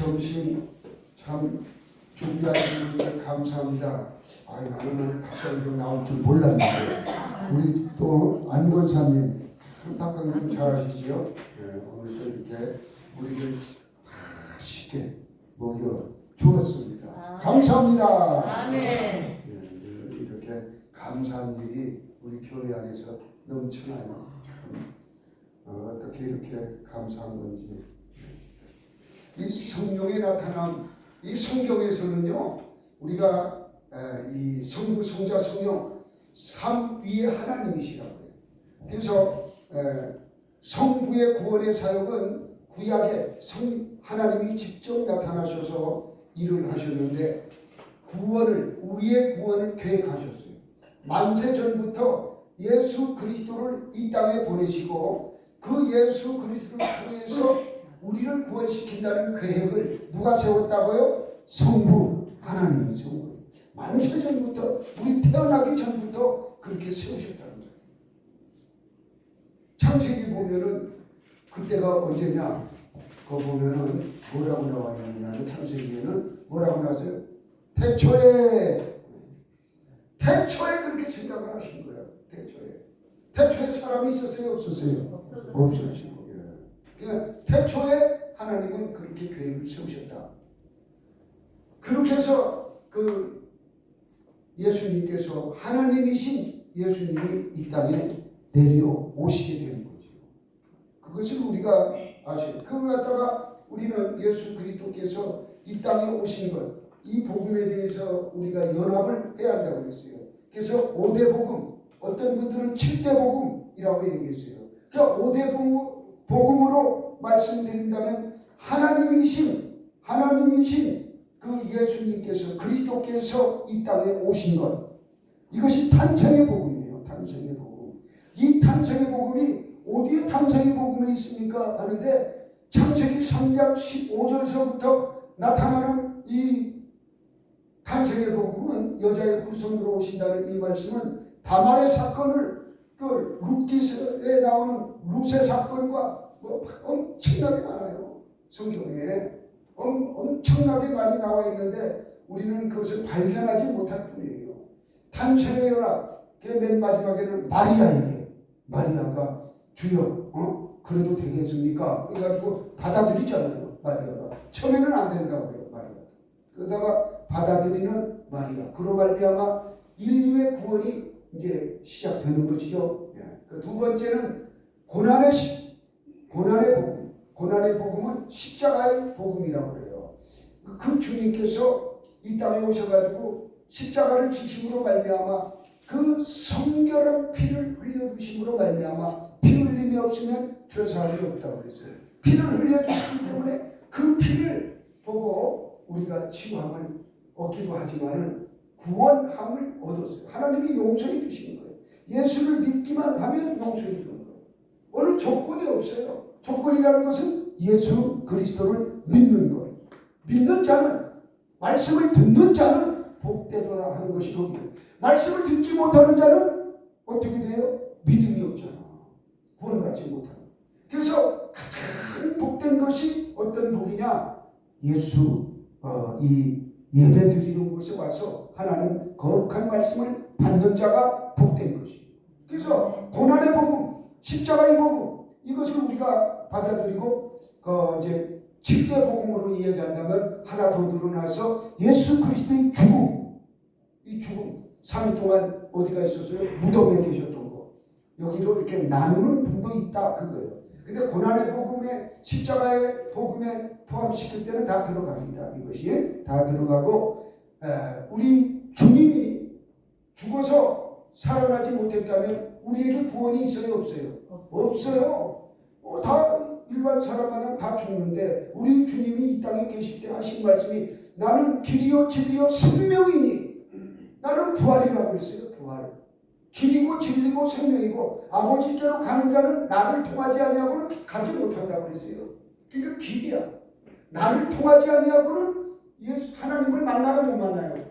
점심 참 준비하시는 감사합니다. 나는 갑자기 좀 나올 줄 몰랐는데 우리 또 안 권사님 참 닭강정 잘하시죠? 네, 오늘도 이렇게 우리를 맛있게 먹여 주었습니다. 감사합니다. 아멘. 네, 이렇게 감사한 일이 우리 교회 안에서 넘쳐나요. 참 어떻게 이렇게 감사한 건지. 이 성령의 나타남, 이 성경에서는요, 우리가 이 성부, 성자, 성령 삼 위의 하나님이시라고 해요. 그래서 성부의 구원의 사역은 구약에 하나님이 직접 나타나셔서 일을 하셨는데 우리의 구원을 계획하셨어요. 만세 전부터 예수 그리스도를 이 땅에 보내시고 그 예수 그리스도를 통해서 우리를 구원시킨다는 계획을 누가 세웠다고요? 성부 하나님이 세운 거예요. 만세 전부터, 우리 태어나기 전부터 그렇게 세우셨다는 거예요. 창세기 보면은 그때가 언제냐? 그거 보면은 뭐라고 나와 있느냐는 창세기에는 뭐라고 나왔어요? 태초에 그렇게 생각을 하신 거예요. 태초에 사람이 있었어요? 없었어요? 없었죠. 그러니까 태초에 하나님은 그렇게 계획을 세우셨다. 그렇게 해서 그 예수님께서 하나님이신 예수님이 이 땅에 내려오시게 되는 거죠. 그것을 우리가 아셔요. 그걸 갖다가 우리는 예수 그리스도께서 이 땅에 오신 것, 이 복음에 대해서 우리가 연합을 해야 한다고 그랬어요. 그래서 5대 복음, 어떤 분들은 7대 복음이라고 얘기했어요. 그러니까 5대 복음으로 말씀드린다면 하나님이신 그 예수님께서 그리스도께서 이 땅에 오신 것, 이것이 탄생의 복음이에요. 탄생의 복음. 이 탄생의 복음이 어디에 탄생의 복음이 있습니까? 하는데 창세기 3장 15절서부터 나타나는 이 탄생의 복음은 여자의 후손으로 오신다는 이 말씀은 다말의 사건을 그 룻기서에 나오는 룻의 사건과 엄청나게 많아요. 성경에 엄청나게 많이 나와 있는데 우리는 그것을 발견하지 못할 뿐이에요. 탄생의 연합, 맨 마지막에는 마리아가 주여 그래도 되겠습니까? 그래가지고 받아들이잖아요. 마리아가 처음에는 안 된다고 그래요. 마리아 그러다가 받아들이는 마리아, 그로 말미암아 인류의 구원이 이제 시작되는 것이죠. 그 두 번째는 고난의 복음. 고난의 복음은 십자가의 복음이라고 그래요. 그 주님께서 이 땅에 오셔가지고 십자가를 지심으로 말미암아 그 성결한 피를 흘려주심으로 말미암아 피 흘림이 없으면 죄사함이 없다고 그랬어요. 피를 흘려주시기 때문에 그 피를 보고 우리가 치유함을 얻기도 하지만은 구원함을 얻었어요. 하나님이 용서해 주시는 거예요. 예수를 믿기만 하면 용서해 주는 거예요. 어느 조건이 없어요. 조건이라는 것은 예수 그리스도를 믿는 것. 믿는 자는, 말씀을 듣는 자는 복되도다 하는 것이 거기에요. 말씀을 듣지 못하는 자는 어떻게 돼요? 믿음이 없잖아. 구원받지 못하는. 그래서 가장 복된 것이 어떤 복이냐? 이 예배 드리는 곳에 와서 하나님 거룩한 말씀을 받는 자가 복된 것이에요. 그래서 고난의 복음, 십자가의 복음, 이것을 우리가 받아들이고 이제 7대 복음으로 이야기한다면 하나 더 늘어나서 예수 그리스도의 죽음, 이 죽음 3일 동안 어디가 있었어요? 무덤에 계셨던 거. 여기로 이렇게 나누는 분도 있다 그거예요. 근데 고난의 복음에 십자가의 복음에 포함시킬 때는 다 들어갑니다. 이것이 다 들어가고 우리 주님이 죽어서 살아나지 못했다면 우리에게 구원이 있어요? 없어요? 없어요. 다 일반 사람 마냥 다 죽는데 우리 주님이 이 땅에 계실 때 하신 말씀이 나는 길이요 진리요 생명이니 나는 부활이라고 그랬어요. 부활. 길이고 진리고 생명이고 아버지께로 가는 자는 나를 통하지 아니하고는 가지 못한다고 그랬어요. 그러니까 길이야. 나를 통하지 아니하고는 하나님을 만나요? 못 만나요?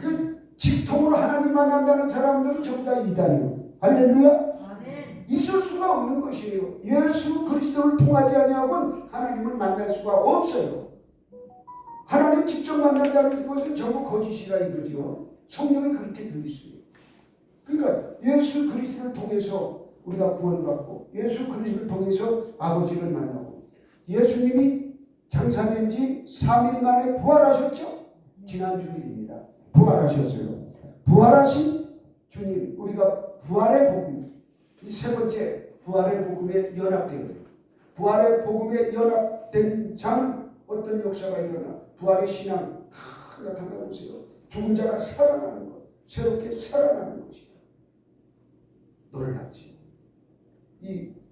그 직통으로 하나님 만난다는 사람들은 전부 다 이단이에요. 할렐루야. 있을 수가 없는 것이에요. 예수 그리스도를 통하지 아니하고는 하나님을 만날 수가 없어요. 하나님 직접 만난다는 것은 전부 거짓이라 이거죠. 성경에 그렇게 되어 있어요. 그러니까 예수 그리스도를 통해서 우리가 구원받고 예수 그리스도를 통해서 아버지를 만나고 예수님이 장사된 지 3일 만에 부활하셨죠. 지난 주일입니다. 부활하셨어요. 부활하신 주님, 우리가 부활의 복음, 이 세 번째 부활의 복음에 연합되어요. 부활의 복음에 연합된 자는 어떤 역사가 일어나? 부활의 신앙 다 나타나보세요. 죽은 자가 살아나는 것, 새롭게 살아나는 것이에요. 놀랍지.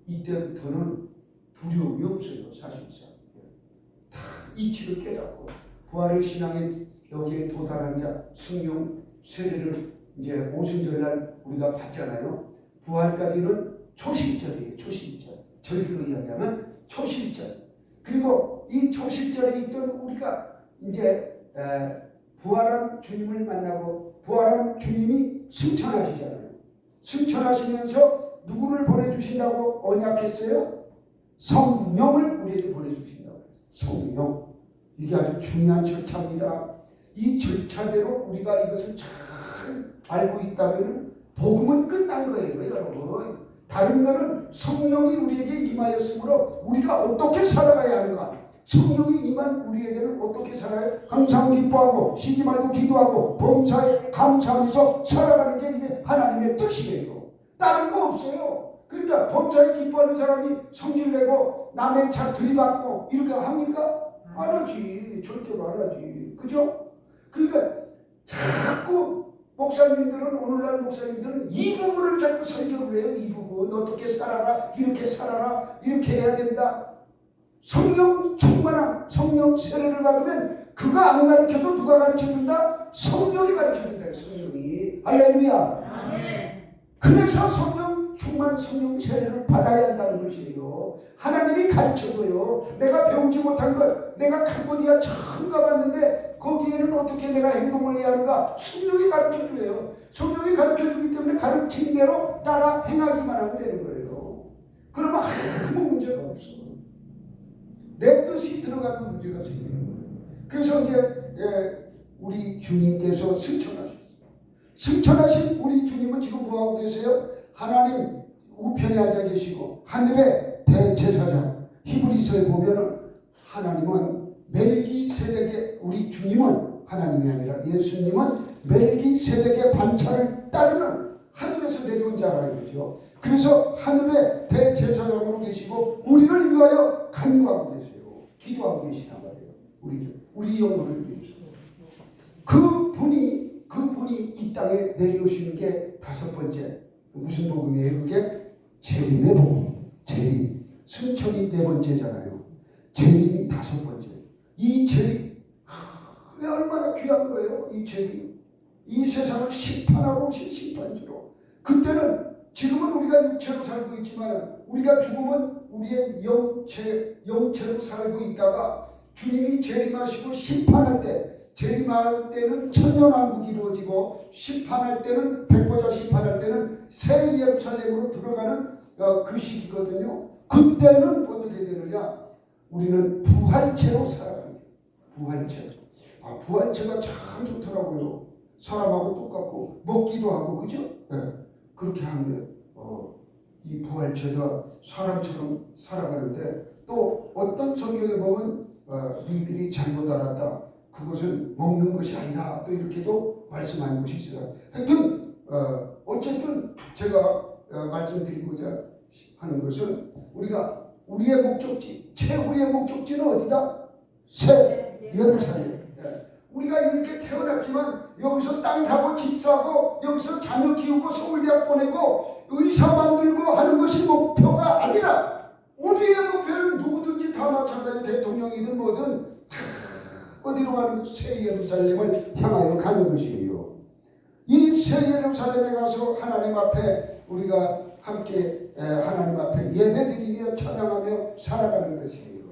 이때부터는 두려움이 없어요. 사실상 다 이치를 깨닫고 부활의 신앙에 여기에 도달한 자 성령 세례를 이제 오순절날 우리가 받잖아요. 부활까지는 초실절이에요. 초실절. 절기로 이야기하면 초실절. 그리고 이 초실절에 있던 우리가 이제 부활한 주님을 만나고 부활한 주님이 승천하시잖아요. 승천하시면서 누구를 보내주신다고 언약했어요? 성령을 우리에게 보내주신다고 했어요. 성령. 이게 아주 중요한 절차입니다. 이 절차대로 우리가 이것을 잘 알고 있다면 복음은 끝난 거예요, 여러분. 다른 거는 성령이 우리에게 임하였으므로 우리가 어떻게 살아가야 하는가? 성령이 임한 우리에게는 어떻게 살아요? 항상 기뻐하고 쉬지 말고 기도하고 범사에 감사하면서 살아가는 게 이게 하나님의 뜻이에요. 다른 거 없어요. 그러니까 범사에 기뻐하는 사람이 성질내고 남의 차 들이받고 이렇게 합니까? 안 하지. 절대로 안 하지. 그죠? 그러니까 자꾸 목사님들은 오늘날 목사님들은 이 부분을 자꾸 설교를 해요. 이 부분 어떻게 살아라, 이렇게 살아라, 이렇게 해야 된다. 성령 충만함, 성령 세례를 받으면 그가 안 가르쳐도 누가 가르쳐준다? 성령이 가르쳐준다. 성령이. 할렐루야. 아멘. 그래서 성령 충만, 성령 세례를 받아야 한다는 것이에요. 하나님이 가르쳐줘요. 내가 배우지 못한 것, 내가 캄보디아 처음 가봤는데 거기에는 어떻게 내가 행동을 해야 하는가? 성령이 가르쳐줘요. 성령이 가르쳐주기 때문에 가르친 대로 따라 행하기만 하면 되는 거예요. 그러면 아무 문제가 없어. 내 뜻이 들어가는 문제가 생기는 거예요. 그래서 이제 우리 주님께서 승천하셨어요. 승천하신 우리 주님은 지금 뭐하고 계세요? 하나님 우편에 앉아 계시고 하늘의 대제사장. 히브리서에 보면은 하나님은 멜기세덱의, 우리 주님은 하나님이 아니라 예수님은 멜기세덱의 반차를 따르는 하늘에서 내려온 자라 이거죠. 그래서 하늘의 대제사장으로 계시고 우리를 위하여 간구하고 계세요. 기도하고 계시단 말이에요. 우리 영혼을 위해서. 그분이 이 땅에 내려오시는 게 다섯 번째. 무슨 복음이에요? 그게 재림의 복음. 재림. 승천이 네 번째잖아요. 재림이 다섯 번째. 이 재림, 얼마나 귀한 거예요. 이 재림. 이 세상을 심판하러 오신 심판주로. 그때는 지금은 우리가 육체로 살고 있지만 우리가 죽으면 우리의 영체로 살고 있다가 주님이 재림하시고 심판할 때, 재림할 때는 천년왕국이 이루어지고 심판할 때는 백보자 심판할 때는 새 예루살렘으로 들어가는 그 시기거든요. 그때는 어떻게 되느냐? 우리는 부활체로 살아가는 거예요. 부활체. 부활체가 참 좋더라고요. 사람하고 똑같고 먹기도 하고 그죠? 네. 그렇게 하는데 이 부활체가 사람처럼 살아가는데 또 어떤 성경에 보면 너희들이 잘못 알았다. 그것은 먹는 것이 아니다. 또 이렇게도 말씀하는 것이 있어요. 하여튼 어쨌든 제가 말씀드리고자 하는 것은 우리가 우리의 목적지, 최후의 목적지는 어디다? 새 예루살렘. 우리가 이렇게 태어났지만 여기서 땅 사고 집 사고 여기서 자녀 키우고 서울대학 보내고 의사 만들고 하는 것이 목표가 아니라 우리의 목표는 누구든지 다 마찬가지. 대통령이든 뭐든 어디로 가는 것이 새 예루살렘을 향하여 가는 것이에요. 이 새 예루살렘에 가서 하나님 앞에 우리가 함께 하나님 앞에 예배드리며 찬양하며 살아가는 것이에요.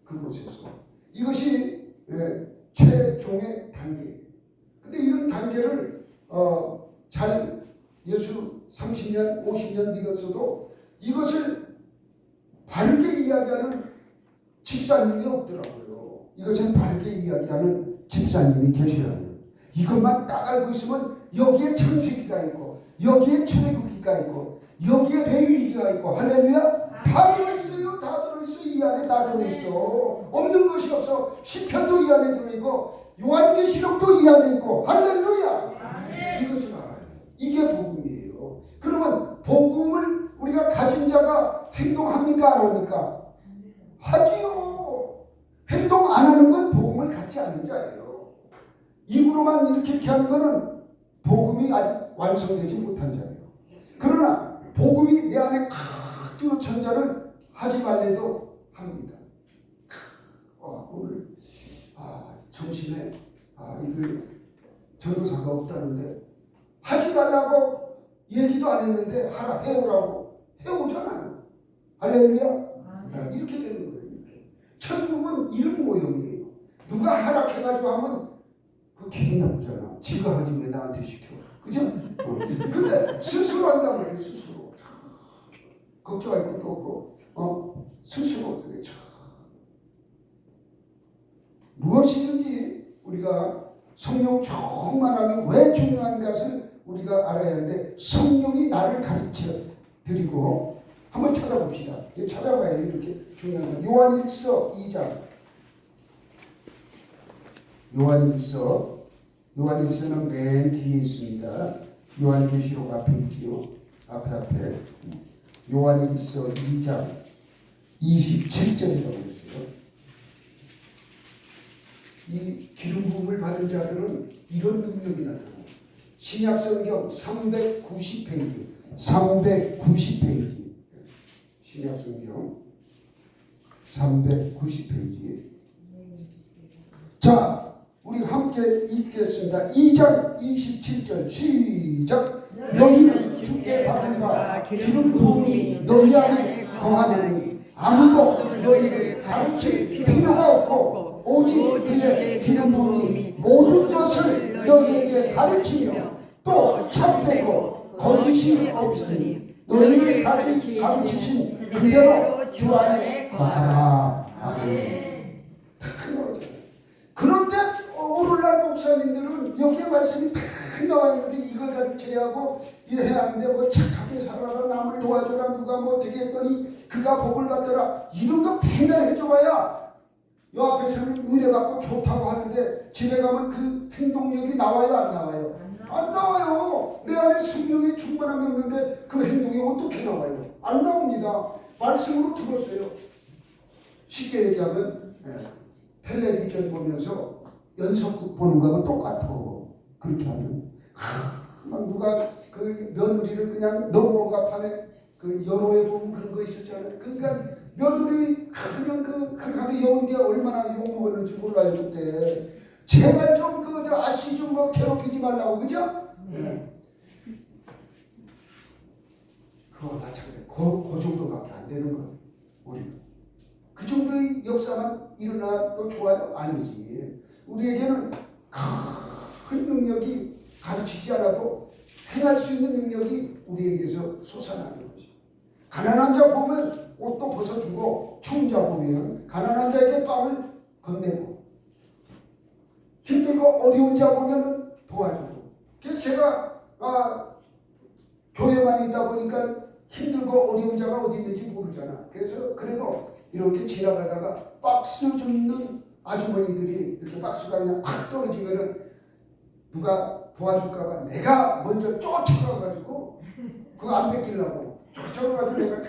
그곳에서. 이것이 최종의 단계예요. 근데 이런 단계를 잘 예수 30년 50년 믿었어도 이것을 바르게 이야기하는 집사님이 없더라고요. 이것을 바르게 이야기하는 집사님이 계셔야 해요. 이것만 딱 알고 있으면 여기에 창세기가 있고 여기에 출애굽기가 있고 여기에 레위기가 있고 할렐루야 다 들어있어요. 다 들어있어. 이 안에 다 들어있어. 없는 것이 없어. 시편도 이 안에 들어있고 요한계시록도 이 안에 있고 할렐루야. 이것을 알아요. 이게 복음이에요. 그러면 복음을 우리가 가진 자가 행동합니까 안 합니까? 하지요. 행동 안 하는 건 복음을 갖지 않은 자예요. 입으로만 이렇게 하는 거는 복음이 아직 완성되지 못한 자예요. 그러나 복음이 내 안에 칵 뚫어진 자는 하지 말래도 합니다. 오늘 점심에 이거 전도사가 없다는데 하지 말라고 얘기도 안 했는데 하라 해오라고 해오잖아요. 할렐루야. 이렇게 되는 거예요. 이렇게. 천국은 이런 모형이에요. 누가 하락해가지고 하면 그 기분 나쁘잖아. 지가 하지 왜 나한테 시켜. 그죠? 근데 스스로 한단 말이에요. 스스로. 걱정할 것도 없고 스스로 무엇이든지 우리가 성령 충만함이 왜 중요한 것을 우리가 알아야 하는데 성령이 나를 가르쳐 드리고 한번 찾아봅시다. 찾아봐야 이렇게 중요한 건 요한일서 2장. 요한일서는 맨 뒤에 있습니다. 요한계시록 앞에 있지요. 앞에. 요한일서 2장 27절이라고 했어요. 이 기름 부음을 받은 자들은 이런 능력이 나타나요. 신약성경 390페이지. 신약성경 390페이지. 자, 우리 함께 읽겠습니다. 2장 27절 시작. 너희는 주께 받은 바 기름 부음이 너희 안에 거하느니 아무도 너희를 가르칠 필요가 없고 오직 그의 기름 부음이 모든 것을 너희에게 가르치며 또 참되고 거짓이 없으니 너희를 가르치신 그대로 주 안에 거하라. 아멘. 그런데 오늘날 목사님들은 여기에 말씀이 다 나와 있는데 이걸 가르쳐야 하고 이래야 하는데 뭐 착하게 살아라 남을 도와줘라 누가 뭐 어떻게 했더니 그가 복을 받더라 이런 거 맨날 해줘봐야 요 앞에서는 은혜 받고 좋다고 하는데 집에 가면 그 행동력이 나와요 안 나와요? 안 나와요. 내 안에 성령의 충만함이 없는데 그 행동이 어떻게 나와요? 안 나옵니다. 말씀으로 들었어요. 쉽게 얘기하면 텔레비전 보면서 연속극 보는 거하고 똑같아. 그렇게 하면 막 누가 그 며느리를 그냥 넘어가 판에 그 여로에 보면 그런 거 있었잖아요. 그러니까 며느리 그냥 그렇게 여운 게 얼마나 욕먹었는지 몰라요 그때. 제발 좀 아씨 좀 뭐 괴롭히지 말라고 그죠? 그거 마찬가지. 그 정도밖에 안 되는 거예요. 우리 그 정도의 역사만 일어나도 좋아요? 아니지. 우리에게는 큰 능력이 가르치지 않아도 행할 수 있는 능력이 우리에게서 솟아나는 거지. 가난한 자 보면 옷도 벗어주고 추운 자 보면 가난한 자에게 빵을 건네고 힘들고 어려운 자 보면 도와주고. 그래서 제가 교회만 있다 보니까 힘들고 어려운 자가 어디 있는지 모르잖아. 그래서 그래도 이렇게 지나가다가 박스 줍는 아주머니들이 이렇게 박스가 그냥 팍 떨어지면은 누가 도와줄까봐 내가 먼저 쫓아가가지고 그거 안 뺏기려고 쫓아가가지고 내가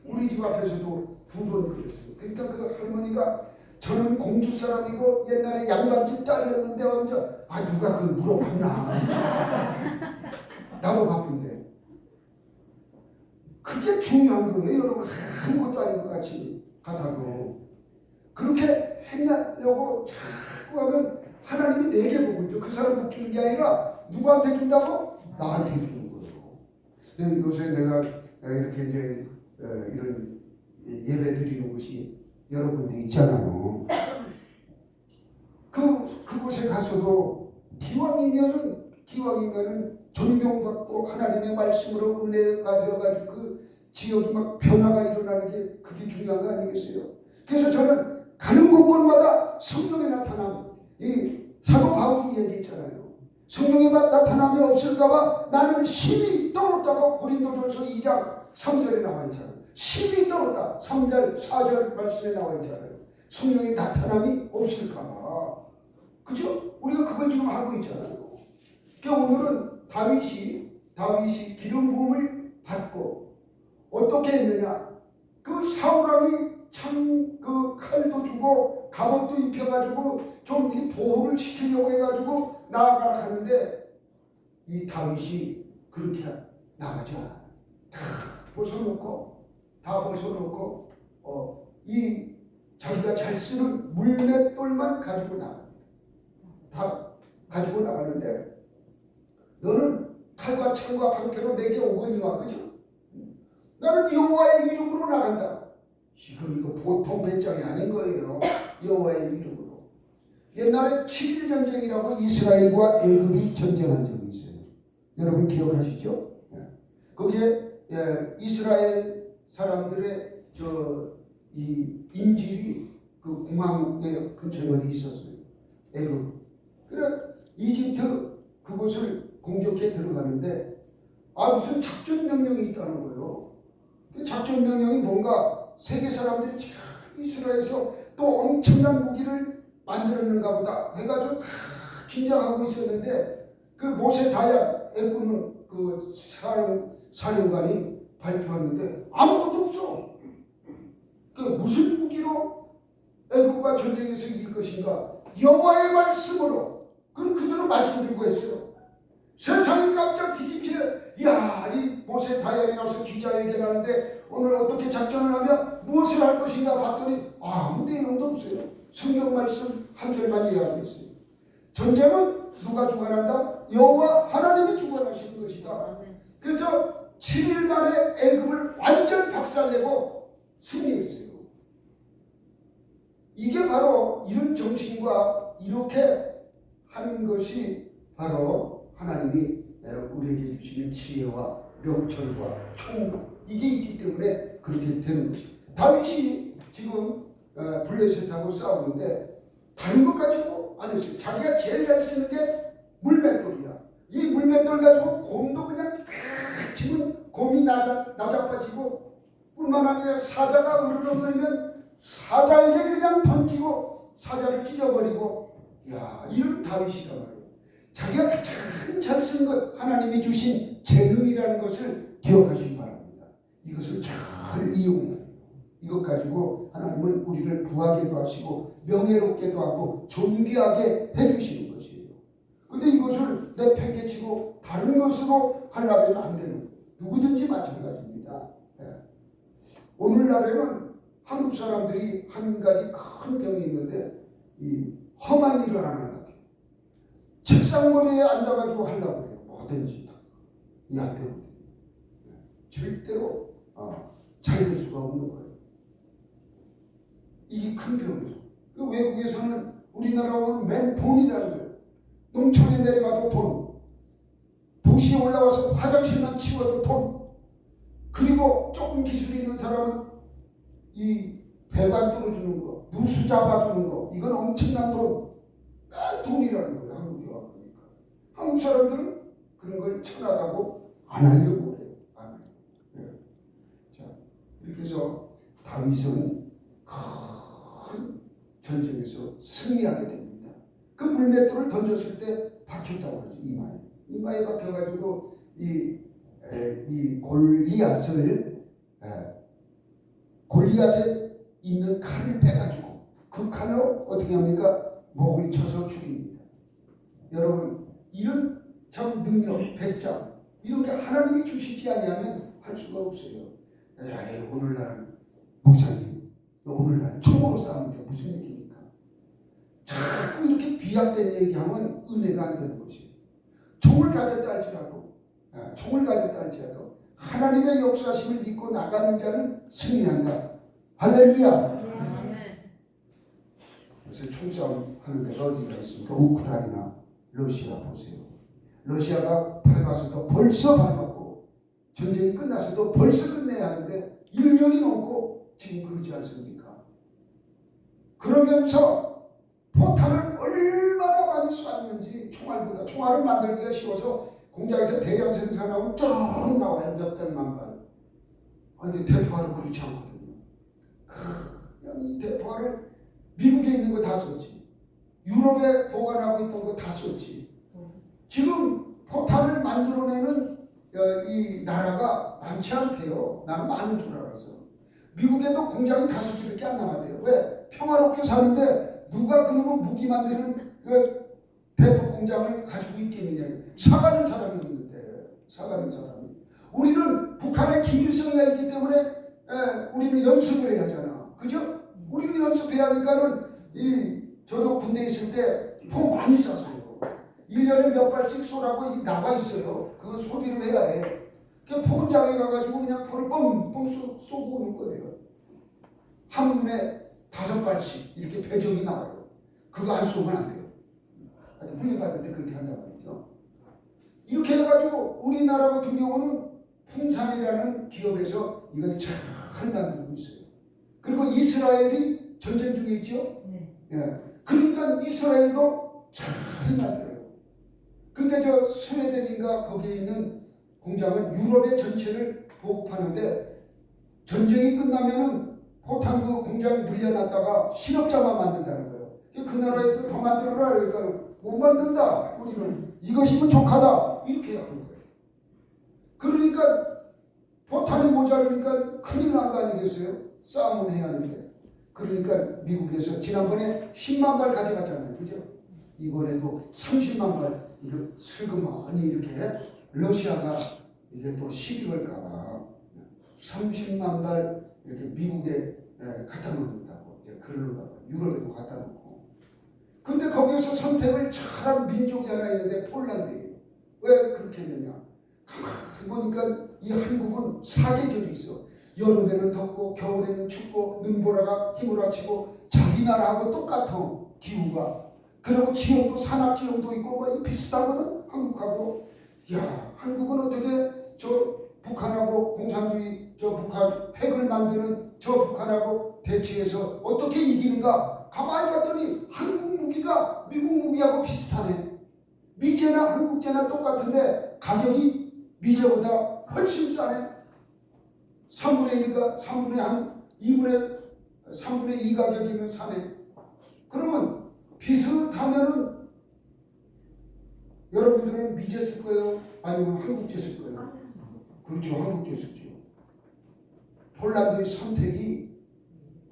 우리 집 앞에서도 2번 그랬어요. 그러니까 그 할머니가 저는 공주 사람이고 옛날에 양반집 딸이었는데 하면서 누가 그걸 물어봤나. 나도 바쁜데. 그게 중요한 거예요. 여러분 아무것도 아닌 것 같이 같아도 그렇게 행하려고 자꾸 하면 하나님이 내게 복을 줘. 그 사람 복 주는 게 아니라 누구한테 준다고? 나한테 주는 거예요. 그런데 요새 내가 이렇게 이제 이런 예배 드리는 곳이 여러 군데 있잖아요. 그곳에 가서도 기왕이면은 존경받고 하나님의 말씀으로 은혜가 되어가지고 그 지역이 막 변화가 일어나는 게 그게 중요한 거 아니겠어요? 그래서 저는 가는 곳곳마다 성령의 나타남, 이 사도 바울이 얘기했잖아요. 성령의 나타남이 없을까봐 나는 심히 떨었다고 고린도전서 2장 3절에 나와 있잖아요. 심히 떨었다. 3절 4절 말씀에 나와 있잖아요. 성령의 나타남이 없을까봐. 그죠? 우리가 그걸 지금 하고 있잖아요. 그러니까 오늘은 다윗이 기름 부음을 받고 어떻게 했느냐? 그 사울왕이 참 그 칼도 주고 갑옷도 입혀가지고 좀 이 보호를 시키려고 해가지고 나아가라 하는데 이 다윗이 그렇게 나가자. 다 벗어놓고 이 자기가 잘 쓰는 물맷돌만 가지고 나갑니다. 다 가지고 나가는데 너는 칼과 창과 방패로 내게 오거니와, 그죠? 나는 여호와의 이름으로 나간다. 이거 보통 배짱이 아닌 거예요. 여호와의 이름으로. 옛날에 7일 전쟁이라고 이스라엘과 애굽이 전쟁한 적이 있어요. 여러분 기억하시죠? 거기에 이스라엘 사람들의 이 인질이 그 공항에 근처에 어디 있었어요. 애굽. 그래 이집트 그곳을 공격해 들어가는데 무슨 작전 명령이 있다는 거예요. 그 작전 명령이 뭔가 세계 사람들이 이스라엘에서 또 엄청난 무기를 만들었는가 보다 해가지고 다 긴장하고 있었는데 그 모세 다얀 애꾸는 그 사령관이 발표하는데 아무것도 없어. 그 무슨 무기로 애국과 전쟁에서 이길 것인가? 여호와의 말씀으로. 그들은 말씀 들고 했어요. 세상이 깜짝 뒤집히네. 이 모세 다연이 나와서 기자회견하는데 오늘 어떻게 작전을 하면 무엇을 할 것인가 봤더니 아무 내용도 없어요. 성경 말씀 한 절만 이야기했어요. 전쟁은 누가 주관한다? 여호와 하나님이 주관하시는 것이다. 그래서 7일 만에 애굽을 완전 박살내고 승리했어요. 이게 바로 이런 정신과 이렇게 하는 것이 바로 하나님이 우리에게 주시는 지혜와 명철과 총명, 이게 있기 때문에 그렇게 되는 것이죠. 다윗이 지금 블레셋하고 싸우는데 다른 것 가지고 안 했어요. 자기가 제일 잘 쓰는 게 물맷돌이야. 이 물맷돌 가지고 곰도 그냥 탁 치면 곰이 나자빠지고 뿐만 아니라 사자가 으르렁거리면 사자에게 그냥 던지고 사자를 찢어버리고, 이런 다윗이란 말이에요. 자기가 가장 잘 쓰는 것, 하나님이 주신 재능이라는 것을 기억하시기 바랍니다. 이것을 잘 이용해야 돼요. 이것 가지고 하나님은 우리를 부하게도 하시고 명예롭게도 하고 존귀하게 해주시는 것이에요. 근데 이것을 내팽개치고 다른 것으로 하려면 안 되는 거예요. 누구든지 마찬가지입니다. 오늘날에는 한국 사람들이 한 가지 큰 병이 있는데 이 험한 일을 안 하려고 해요. 책상머리에 앉아가지고 하려고 해요. 뭐든지 다. 이 안 되거든요. 절대로 잘 될 수가 없는 거예요. 이게 큰 병이에요. 그 외국에서는 우리나라 오면 맨 돈이라는 거예요. 농촌에 내려가도 돈, 도시에 올라와서 화장실만 치워도 돈, 그리고 조금 기술이 있는 사람은 이 배관 뚫어주는 거, 누수 잡아주는 거, 이건 엄청난 돈, 돈이라는 거예요. 한국에 와보니까. 한국 사람들은 그런 걸 천하다고 안 하려고 그래요. 안 하려고. 자, 이렇게 해서 다윗은 큰 전쟁에서 승리하게 됩니다. 그 물맷돌을 던졌을 때 박혔다고 하죠. 이마에 박혀가지고 이 골리앗에 있는 칼을 빼가지고 그 칼로 어떻게 합니까? 목을 쳐서 죽입니다. 여러분, 이런 참 능력, 배짱, 이런 게 하나님이 주시지 아니하면 할 수가 없어요. 오늘날 목사님, 오늘날 총으로 싸우는데 무슨 얘기입니까? 자꾸 이렇게 비약된 얘기하면 은혜가 안 되는 것이에요. 총을 가졌다 할지라도 하나님의 역사심을 믿고 나가는 자는 승리한다. 할렐루야. 요새 총싸움 하는 데가 어디가 있습니까? 우크라이나, 러시아 보세요. 러시아가 벌써 밟았고 전쟁이 끝났어도 벌써 끝내야 하는데 1년이 넘고 지금 그러지 않습니까? 그러면서 포탄을 얼마나 많이 쐈는지 총알을 만들기가 쉬워서 공장에서 대량 생산하면 쭉 나와요. 몇백만 발. 근데 대포알은 그렇지 않거든요. 그냥 이 대포알을 미국에 있는 거 다 썼지. 유럽에 보관하고 있던 거 다 썼지. 지금 포탄을 만들어내는 이 나라가 많지 않대요. 나는 많은 줄 알았어. 미국에도 공장이 5개밖에 안 남았대요. 왜? 평화롭게 사는데 누가 그놈의 무기 만드는 그 대포 공장을 가지고 있겠느냐. 사가는 사람이 없는데. 사가는 사람이. 우리는 북한의 기밀성이 있기 때문에 우리는 연습을 해야 하잖아. 그죠? 우리는 연습해야 하니까는 저도 군대에 있을 때 포 많이 쐈어요. 1년에 몇 발씩 쏘라고 이게 나와 있어요. 그건 소비를 해야 해. 그 포근장에 가가지고 그냥 포를 뻥뻥 쏘고 오는 거예요. 한 분에 5발씩 이렇게 배정이 나와요. 그거 안 쏘면 안 돼요. 훈련 받을 때 그렇게 한단 말이죠. 이렇게 해가지고 우리나라 같은 경우는 풍산이라는 기업에서 이걸 잘 만들고 있어요. 그리고 이스라엘이 전쟁 중에 있죠. 예. 그러니까 이스라엘도 잘 만들어요. 근데 저 스웨덴인가 거기에 있는 공장은 유럽의 전체를 보급하는데 전쟁이 끝나면은 포탄 그 공장 늘려놨다가 실업자만 만든다는 거예요. 그 나라에서 더 만들어라 그러니까 못 만든다. 우리는 이것이 부족하다. 이렇게 하는 거예요. 그러니까 포탄이 모자르니까 큰일 난 거 아니겠어요? 싸움을 해야 하는데. 그러니까 미국에서 지난번에 10만 발 가져갔잖아요. 그죠? 이번에도 30만 발 이거 슬그머니 이렇게 러시아가 이게 또 시비 걸까봐 30만 발 이렇게 미국에 갖다 놓는다고 이제 그러는가 봐. 유럽에도 갖다 놓고. 근데 거기에서 선택을 잘한 민족이 하나 있는데 폴란드예요. 왜 그렇게 했느냐? 가만히 보니까 이 한국은 사계절이 있어. 여름에는 덥고 겨울에는 춥고 눈보라가 휘몰아치고 자기 나라하고 똑같아 기후가. 그리고 지형도 산악 지형도 있고 뭐 비슷하거든 한국하고. 야 한국은 어떻게 저 북한하고 공산주의 저 북한 핵을 만드는 저 북한하고 대치해서 어떻게 이기는가? 가만히 봤더니 한국 무기가 미국 무기하고 비슷하네. 미제나 한국제나 똑같은데 가격이 미제보다 훨씬 싸네. 3분의 1가 3분의 2 가격이면 사네. 그러면 비슷하면은 여러분들은 미제 쓸 거예요? 아니면 한국제 쓸 거예요? 그렇죠. 한국제 쓰죠. 폴란드의 선택이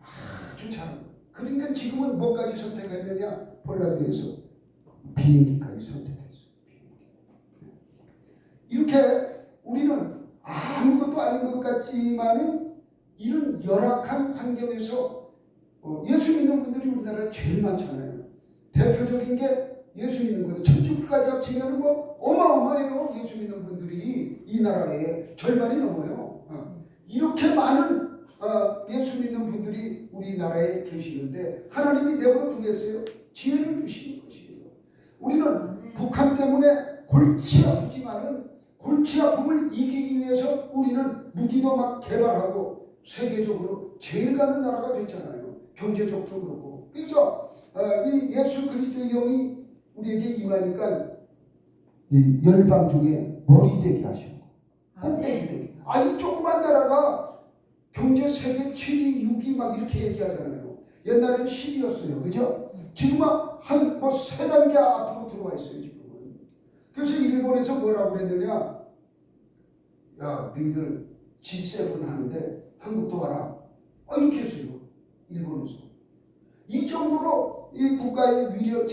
아주 잘. 그러니까 지금은 뭐까지 선택했느냐? 폴란드에서 비행기까지 선택했어요. 비행기. 이렇게 우리는 아무것도 아닌 것 같지만은 이런 열악한 환경에서 예수 믿는 분들이 우리나라에 제일 많잖아요. 대표적인 게 예수 믿는 거예요. 천주교까지 합치면 뭐 어마어마해요. 예수 믿는 분들이 이 나라에 절반이 넘어요. 이렇게 많은 예수 믿는 분들이 우리나라에 계시는데 하나님이 내버려 두겠어요? 지혜를 주시는 것이에요. 우리는 북한 때문에 골치 아프지만은 골치 아픔을 이기기 위해서 우리는 무기도 막 개발하고 세계적으로 제일 가는 나라가 됐잖아요. 경제적도 그렇고. 그래서 이 예수 그리스도의 영이 우리에게 임하니까 이 열방 중에 머리 되게 하시고 꼭대기 되게. 이 조그만 나라가 경제 세계 7위, 6위 막 이렇게 얘기하잖아요. 옛날에는 10위였어요. 그죠? 지금은 한 3단계 앞으로 들어와 있어요. 지금은. 그래서 일본에서 뭐라고 그랬느냐? 야, 너희들 G7 하는데 한국도 와라. 이렇게 했어요. 일본에서. 이 정도로 이 국가의 위력,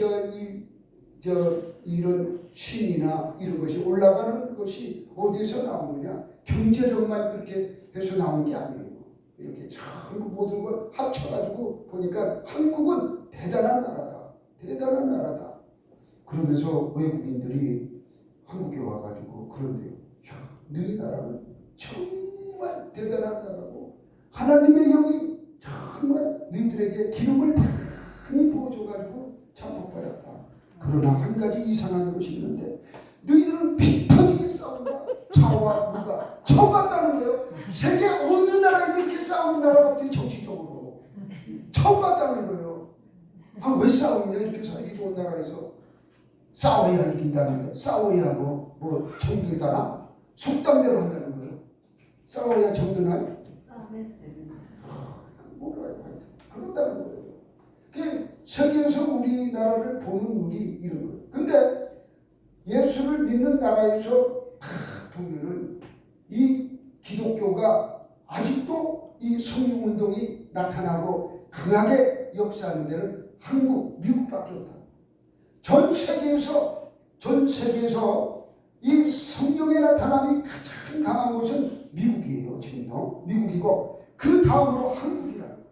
이런 신이나 이런 것이 올라가는 것이 어디서 나오느냐? 경제력만 그렇게 해서 나오는 게 아니에요. 이렇게 전부 모든 걸 합쳐가지고 보니까 한국은 대단한 나라다. 대단한 나라다. 그러면서 외국인들이 한국에 와가지고 그런데요. 야, 너희 나라는 정말 대단한 나라고 하나님의 영이 정말 너희들에게 기름을 많이 부어줘가지고 참복받았다. 그러나 한 가지 이상한 것이 있는데 너희들은 피 터지게 싸운다. 자와 무가 처음 봤다는 거예요. 세계 어느 나라에도 이렇게 싸우는 나라가 없더니 정치적으로 처음 봤다는 거예요. 아, 왜 싸우냐? 이렇게 살기 좋은 나라에서 싸워야 이긴다는데, 싸워야 뭐 정들다나? 속담대로 한다는 거예요. 싸워야 정드나요? 몰라요. 그런다는 거예요. 세계에서 우리나라를 보는 눈이 이런 거예요. 근데 예수를 믿는 나라에서 보면은 이 기독교가 아직도 이 성령운동이 나타나고 강하게 역사하는 데는 한국, 미국밖에 없다. 전 세계에서 이 성령의 나타남이 가장 강한 곳은 미국이에요. 지금도 미국이고 그 다음으로 한국이라는 거예요.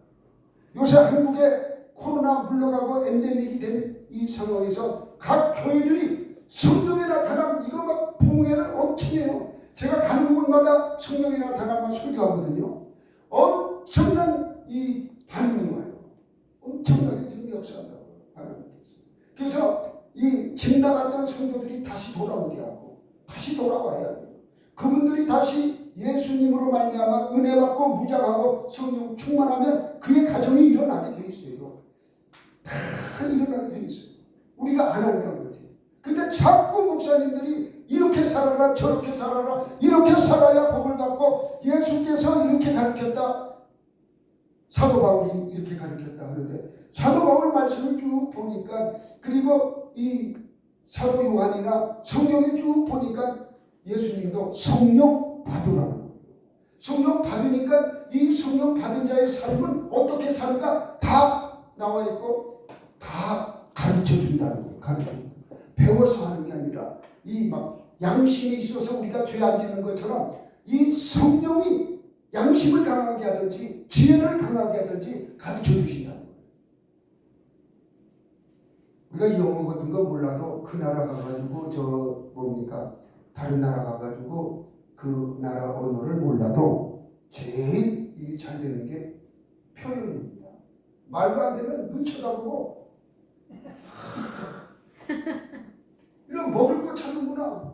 요새 한국에 코로나 물러가고 엔데믹이 된 이 상황에서 각 교회들이 성령의 나타남 이거 막 부흥회를 엄청 해요. 제가 가는 곳마다 성령의 나타남만 설교하거든요. 엄청난 이 반응이 와요. 엄청나게 지금 역사한다고 하나님께서. 그래서 이 집 나갔던 성도들이 다시 돌아오게 하고 다시 돌아와야 돼요. 그분들이 다시 예수님으로 말미암아 은혜 받고 무장하고 성령 충만하면 그의 가정이 일어나게 돼 있어요. 다 일어나게 돼 있어요. 우리가 안 하니까 그렇지. 근데 자꾸 목사님들이 이렇게 살아라 저렇게 살아라 이렇게 살아야 복을 받고 예수께서 이렇게 가르쳤다 사도 바울이 이렇게 가르쳤다 하는데 사도 바울 말씀을 쭉 보니까 그리고 이 사도 요한이나 성경에 쭉 보니까 예수님도 성령 받으라는 거예요. 성령 받으니까 이 성령 받은 자의 삶은 어떻게 사는가 다 나와 있고 다 가르쳐 준다는 거예요. 가르쳐 준다. 배워서 하는 게 아니라 이 막 양심이 있어서 우리가 죄 안 짓는 것처럼 이 성령이 양심을 강하게 하든지 지혜를 강하게 하든지 가르쳐 주신다는 거예요. 우리가 영어 같은 거 몰라도 그 나라 가가지고 다른 나라 가가지고 그 나라 언어를 몰라도 제일 이게 잘 되는 게 표현입니다. 말도 안 되면 눈 쳐다보고 이런 먹을 거 찾는구나.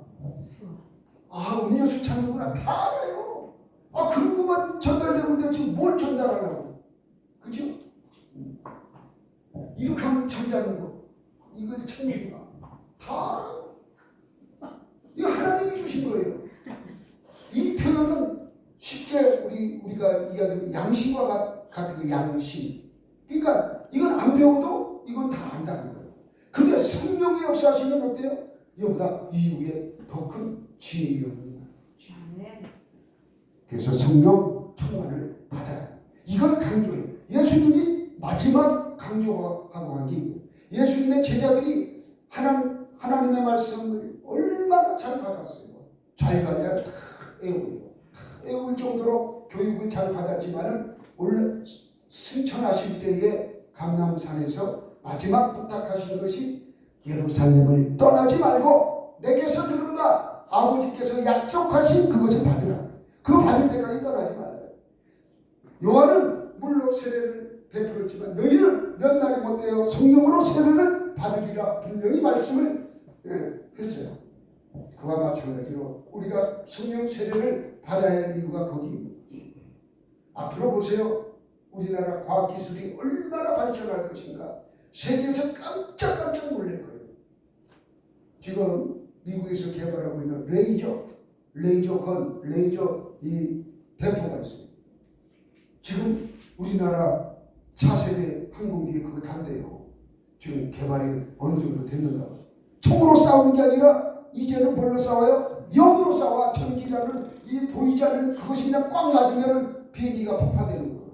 음료수 찾는구나. 다 알아요. 그런 것만 전달되는데 지금 뭘 전달하려고. 그죠? 이렇게 하면 잠자는 거. 이걸 찾는구나. 다 알아요. 이거 하나님이 주신 거예요. 이 표현은 쉽게 우리가 이야기하면 양심과 같은 그 양심. 그러니까 이건 안 배워도 이건 다 안다는 거예요. 근데 성령의 역사하시면 어때요? 이보다 이후에 더 큰 지혜의 영이 그래서 성령 충만을 받아라. 이걸 강조해요. 예수님이 마지막 강조하고 한 게 있어요. 예수님의 제자들이 하나님의 말씀을 얼마나 잘 받았어요. 잘 받냐 다 애워요. 애울 정도로 교육을 잘 받았지만은 원래 승천하실 때에 감람산에서 마지막 부탁하신 것이 예루살렘을 떠나지 말고 내게서 들은 바 아버지께서 약속하신 그것을 받으라. 그거 받을 때까지 떠나지 말아요. 요한은 물로 세례를 베풀었지만 너희는 몇 날이 못되어 성령으로 세례를 받으리라 분명히 말씀을 했어요. 그와 마찬가지로 우리가 성령 세례를 받아야 할 이유가 거기 있는 거죠. 앞으로 보세요. 우리나라 과학기술이 얼마나 발전할 것인가. 세계에서 깜짝 놀랄 거예요. 지금 미국에서 개발하고 있는 레이저 이 대포가 있어요. 지금 우리나라 차세대 항공기에 그거 단대요. 지금 개발이 어느 정도 됐는가. 총으로 싸우는 게 아니라 이제는 뭘로 싸워요? 영으로 싸워. 전기라는 이 보이지 않는 그것이 그냥 꽉 맞으면 비행기가 폭파되는 거예요.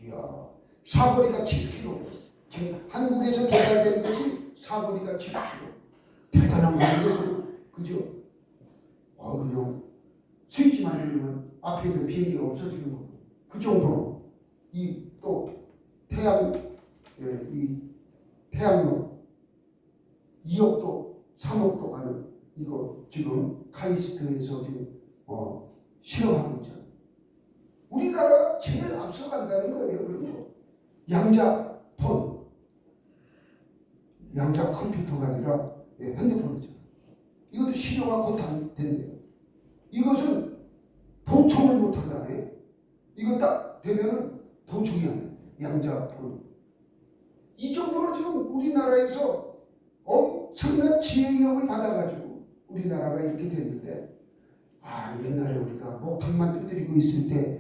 이야, 사거리가 7km. 지금 한국에서 개발된 것이 사거리가 7km. 대단한 것은 그죠? 그냥 스위치만 누르면 앞에 있는 비행기가 없어지는 거. 그 정도로 이 또 태양로 2억도 3억도 가는 이거 지금 카이스트에서 지금 실험하고 있잖아요. 우리나라가 제일 앞서간다는 거예요. 그런 거. 양자 컴퓨터가 아니라 핸드폰이잖아요. 이것도 실효가 곧 된대요. 이것은 도청을 못한다네. 이거 딱 되면은 도청이 안 돼. 양자폰. 이 정도로 지금 우리나라에서 엄청난 지혜의 영을 받아가지고 우리나라가 이렇게 됐는데, 옛날에 우리가 목탕만 두드리고 있을 때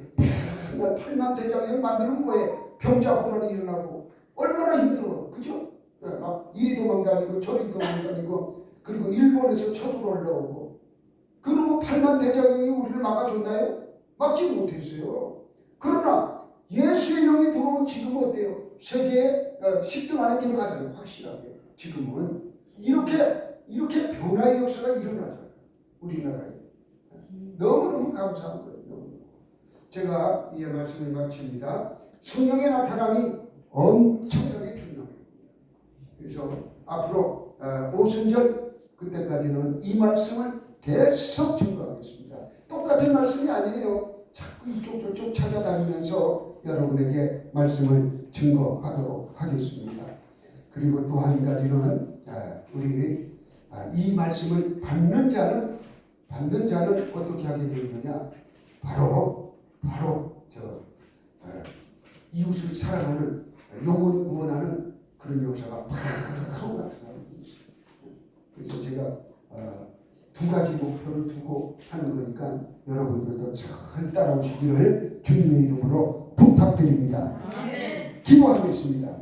맨날 팔만대장경 만드는 거에 병자호란이 일어나고 얼마나 힘들어, 그죠? 막 이리 도망다니고 저리 도망다니고, 그리고 일본에서 쳐들어오려고. 그러고 팔만대장경이 우리를 막아줬나요? 막지 못했어요. 그러나 예수의 영이 들어온 지금 어때요? 세계 10등 안에 들어가잖아요. 확실하게. 지금은 이렇게 변화의 역사가 일어나잖아요. 우리나라에. 너무너무 감사한 거예요. 너무너무. 제가 이 말씀을 마칩니다. 성령의 나타남이 엄청나게 중요합니다. 그래서 앞으로 오순절 그때까지는 이 말씀을 계속 증거하겠습니다. 똑같은 말씀이 아니에요. 자꾸 이쪽 저쪽 찾아다니면서 여러분에게 말씀을 증거하도록 하겠습니다. 그리고 또 한 가지는 우리 이 말씀을 받는 자는 어떻게 하게 되느냐? 바로 이웃을 사랑하는, 영혼 구원하는 그런 역사가 바로 나타나는 것입니다. 그래서 제가 두 가지 목표를 두고 하는 거니까 여러분들도 잘 따라오시기를 주님의 이름으로 부탁드립니다. 기도하겠습니다.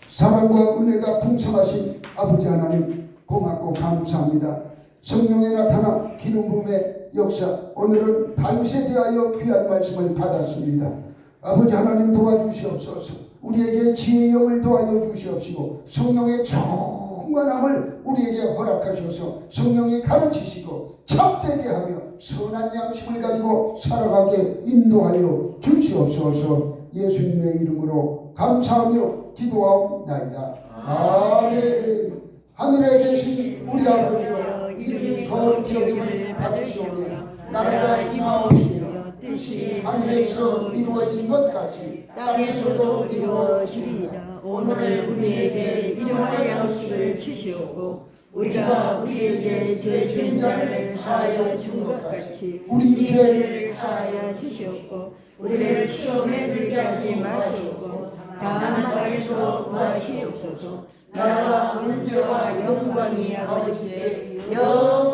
사랑과 은혜가 풍성하신 아버지 하나님, 고맙고 감사합니다. 성령의 나타남, 기름 부음의 역사, 오늘은 다윗에 대하여 귀한 말씀을 받았습니다. 아버지 하나님, 도와주시옵소서. 우리에게 지혜의 영을 도와여 주시옵시고 성령의 충만함을 우리에게 허락하셔서 성령이 가르치시고 참되게 하며 선한 양심을 가지고 살아가게 인도하여 주시옵소서. 예수님의 이름으로 감사하며 기도하옵나이다. 아멘. 하늘에 계신 우리 아버지여, 이름이 거룩히 여김을 받으시오며 나라가 임하옵시며 뜻이 하늘에서 이루어진 것 같이 땅에서도 이루어지리이다. 오늘 우리에게 일용할 양식을 주시옵고 우리가 우리에게 죄 지은 자를 사하여 준 것 같이 우리 죄를 사하여 주시옵고 우리를 시험에 들게 하지 마시옵고 다만 마귀에서 구하시옵소서. 나라와 권세와 영광이 아버지께 영원히